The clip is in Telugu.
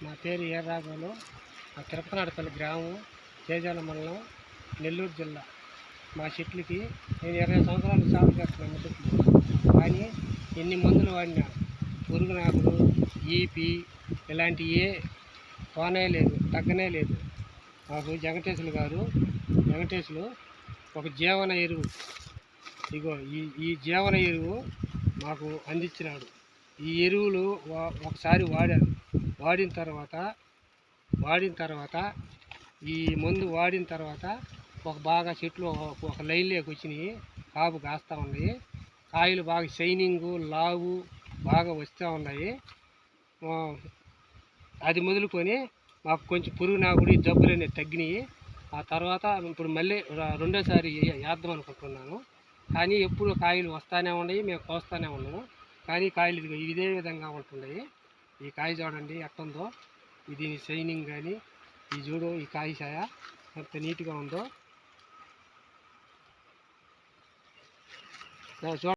నా పేరు ఏర్రాఘవులు. మా తిరుపతినాడపల్లి గ్రామం, చేజాల మండలం, నెల్లూరు జిల్లా. మా చెట్లకి నేను 20 సంవత్సరాలు సాగు చేస్తున్నాను చెట్లు. కానీ ఎన్ని మందులు వాడినా పురుగునాకులు, ఈపి ఇలాంటి ఏ పోనే లేదు, తగ్గనే లేదు. మాకు వెంకటేశ్వరు ఒక జీవన ఎరువు, ఇగో ఈ జీవన ఎరువు మాకు అందించినాడు. ఈ ఎరువులు ఒకసారి వాడిన తర్వాత ఈ మందు వాడిన తర్వాత బాగా చెట్లు ఒక లైన్లోకి వచ్చినాయి, కాపు కాస్తూ ఉన్నాయి, కాయలు బాగా షైనింగు లావు బాగా వస్తూ ఉన్నాయి. అది మొదలుకొని మాకు కొంచెం పురుగు నాకుడు ఈ జబ్బులు అనేవి తగ్గినాయి. ఆ తర్వాత ఇప్పుడు మళ్ళీ రెండోసారి వేద్దాం అనుకుంటున్నాను. కానీ ఎప్పుడు కాయలు వస్తూనే ఉన్నాయి, మేము కోస్తూనే ఉన్నాము. కానీ కాయలు ఇదే విధంగా ఉంటున్నాయి. ఈ కాయ చూడండి ఎట్టుందో, దీని షైనింగ్ కానీ ఈ చూడు, ఈ కాయ ఛాయ ఎంత నీట్గా ఉందో చూడ.